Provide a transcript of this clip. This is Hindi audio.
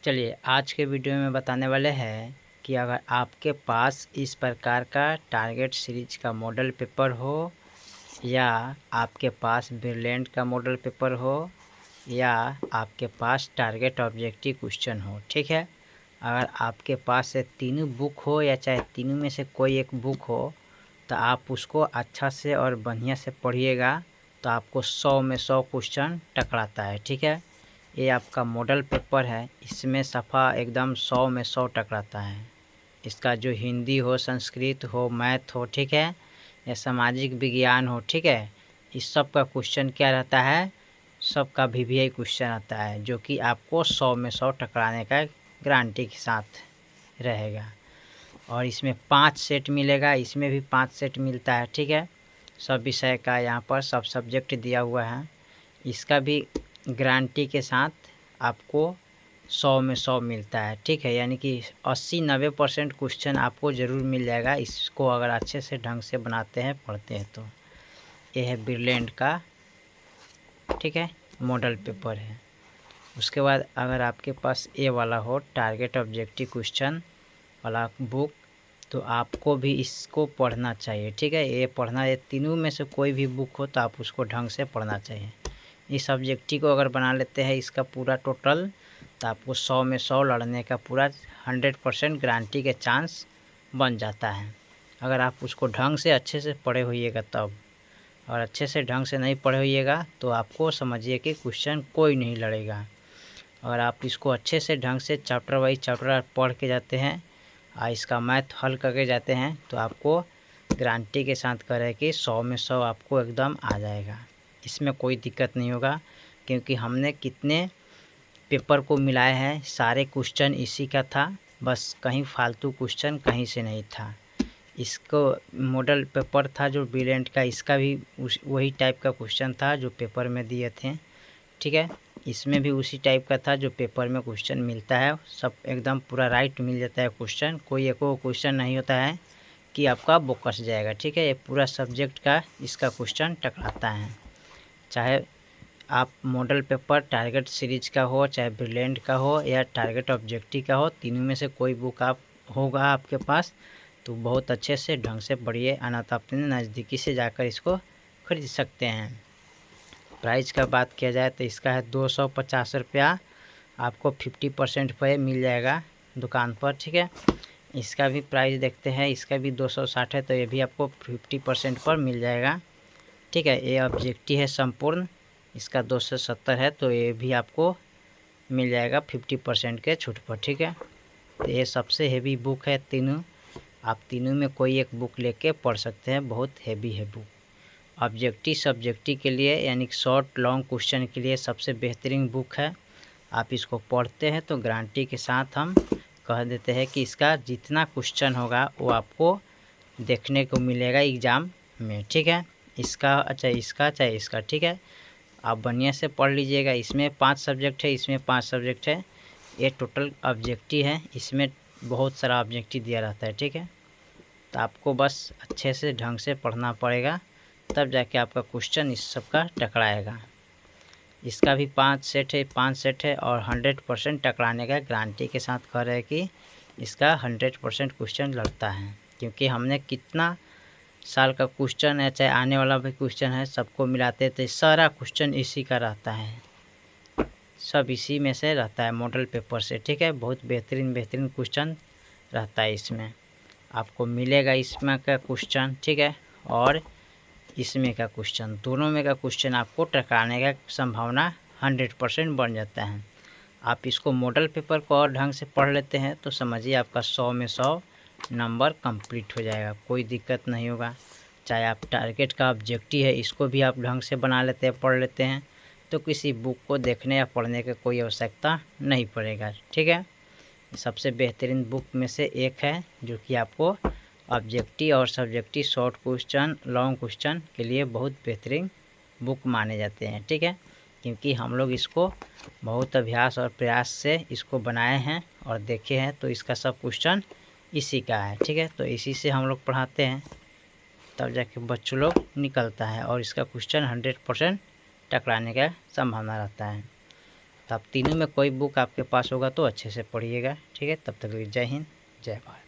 चलिए आज के वीडियो में बताने वाले हैं कि अगर आपके पास इस प्रकार का टारगेट सीरीज का मॉडल पेपर हो या आपके पास ब्रिलियंट का मॉडल पेपर हो या आपके पास टारगेट ऑब्जेक्टिव क्वेश्चन हो, ठीक है। अगर आपके पास से तीनों बुक हो या चाहे तीनों में से कोई एक बुक हो तो आप उसको अच्छा से और बढ़िया से पढ़िएगा तो आपको 100 में 100 क्वेश्चन टकराता है, ठीक है। ये आपका मॉडल पेपर है, इसमें सफ़ा एकदम 100 में 100 टकराता है। इसका जो हिंदी हो, संस्कृत हो, मैथ हो, ठीक है, या सामाजिक विज्ञान हो, ठीक है, इस सब का क्वेश्चन क्या रहता है, सबका VVI क्वेश्चन आता है जो कि आपको 100 में 100 टकराने का गारंटी के साथ रहेगा। और इसमें 5 सेट मिलेगा, इसमें भी 5 सेट मिलता है, ठीक है। सब विषय का यहाँ पर सब सब्जेक्ट दिया हुआ है। इसका भी गारंटी के साथ आपको 100 में 100 मिलता है, ठीक है। यानी कि 80-90% क्वेश्चन आपको ज़रूर मिल जाएगा इसको अगर अच्छे से ढंग से बनाते हैं, पढ़ते हैं तो। ये है ब्रिलियंट का, ठीक है, मॉडल पेपर है। उसके बाद अगर आपके पास ये वाला हो टारगेट ऑब्जेक्टिव क्वेश्चन वाला बुक तो आपको भी इसको पढ़ना चाहिए, ठीक है। ये पढ़ना, ये तीनों में से कोई भी बुक हो तो आप उसको ढंग से पढ़ना चाहिए। इस ऑब्जेक्टिव को अगर बना लेते हैं इसका पूरा टोटल तो आपको 100 में 100 लड़ने का पूरा 100% गारंटी के चांस बन जाता है अगर आप उसको ढंग से अच्छे से पढ़े होइएगा तब। और अच्छे से ढंग से नहीं पढ़े होइएगा तो आपको समझिए कि क्वेश्चन कोई नहीं लड़ेगा। अगर आप इसको अच्छे से ढंग से चैप्टर वाइज चैप्टर पढ़ के जाते हैं और इसका मैथ हल करके जाते हैं तो आपको गारंटी के साथ कह रहे हैं कि 100 में 100 आपको एकदम आ जाएगा। इसमें कोई दिक्कत नहीं होगा क्योंकि हमने कितने पेपर को मिलाए हैं, सारे क्वेश्चन इसी का था, बस कहीं फालतू क्वेश्चन कहीं से नहीं था। इसको मॉडल पेपर था जो ब्रिलियंट का, इसका भी वही टाइप का क्वेश्चन था जो पेपर में दिए थे, ठीक है। इसमें भी उसी टाइप का था जो पेपर में क्वेश्चन मिलता है, सब एकदम पूरा राइट मिल जाता है क्वेश्चन, कोई एक क्वेश्चन नहीं होता है कि आपका बोकस जाएगा, ठीक है। ये पूरा सब्जेक्ट का इसका क्वेश्चन टकराता है, चाहे आप मॉडल पेपर टारगेट सीरीज का हो, चाहे ब्रिलियंट का हो या टारगेट ऑब्जेक्टिव का हो, तीनों में से कोई बुक आप होगा आपके पास तो बहुत अच्छे से ढंग से पढ़िए, अन्यथा अपने नज़दीकी से जाकर इसको खरीद सकते हैं। प्राइस का बात किया जाए तो इसका है 250 रुपया, आपको 50% पे मिल जाएगा दुकान पर, ठीक है। इसका भी प्राइस देखते हैं, इसका भी 260 है तो ये भी आपको 50% पर मिल जाएगा, ठीक है। ये ऑब्जेक्टिव है संपूर्ण, इसका 270 है तो ये भी आपको मिल जाएगा 50% के छूट पर, ठीक है। तो ये सबसे हेवी बुक है तीनों, आप तीनों में कोई एक बुक लेके पढ़ सकते हैं, बहुत हेवी है बुक। ऑब्जेक्टिव सब्जेक्टिव के लिए यानी शॉर्ट लॉन्ग क्वेश्चन के लिए सबसे बेहतरीन बुक है। आप इसको पढ़ते हैं तो गारंटी के साथ हम कह देते हैं कि इसका जितना क्वेश्चन होगा वो आपको देखने को मिलेगा एग्ज़ाम में, ठीक है। इसका चाहे इसका चाहे इसका, ठीक है। आप बढ़िया से पढ़ लीजिएगा। इसमें 5 सब्जेक्ट है, इसमें 5 सब्जेक्ट है, ये टोटल ऑब्जेक्टिव है, इसमें बहुत सारा ऑब्जेक्टिव दिया रहता है, ठीक है। तो आपको बस अच्छे से ढंग से पढ़ना पड़ेगा तब जाके आपका क्वेश्चन इस सब का टकराएगा। इसका भी 5 सेट है, 5 सेट है और 100% टकराने का गारंटी के साथ कह रहे हैं कि इसका 100% क्वेश्चन लगता है, क्योंकि हमने कितना साल का क्वेश्चन है चाहे आने वाला भी क्वेश्चन है सबको मिलाते तो सारा क्वेश्चन इसी का रहता है, सब इसी में से रहता है मॉडल पेपर से, ठीक है। बहुत बेहतरीन क्वेश्चन रहता है इसमें, आपको मिलेगा इसमें का क्वेश्चन, ठीक है, और इसमें का क्वेश्चन, दोनों में का क्वेश्चन आपको टकराने का संभावना 100% बन जाता है। आप इसको मॉडल पेपर को और ढंग से पढ़ लेते हैं तो समझिए आपका 100 में 100 नंबर कंप्लीट हो जाएगा, कोई दिक्कत नहीं होगा। चाहे आप टारगेट का ऑब्जेक्टिव है इसको भी आप ढंग से बना लेते हैं, पढ़ लेते हैं तो किसी बुक को देखने या पढ़ने की कोई आवश्यकता नहीं पड़ेगा, ठीक है। सबसे बेहतरीन बुक में से एक है जो कि आपको ऑब्जेक्टिव और subjective short question long question के लिए बहुत बेहतरीन बुक माने जाते हैं, ठीक है। क्योंकि हम लोग इसको बहुत अभ्यास और प्रयास से इसको बनाए हैं और देखे हैं तो इसका सब क्वेश्चन इसी का है, ठीक है। तो इसी से हम लोग पढ़ाते हैं तब जाके बच्चों लोग निकलता है और इसका क्वेश्चन 100% टकराने का संभावना रहता है। तो आप तीनों में कोई बुक आपके पास होगा तो अच्छे से पढ़िएगा। ठीक है, तब तक के लिए जय हिंद, जय भारत।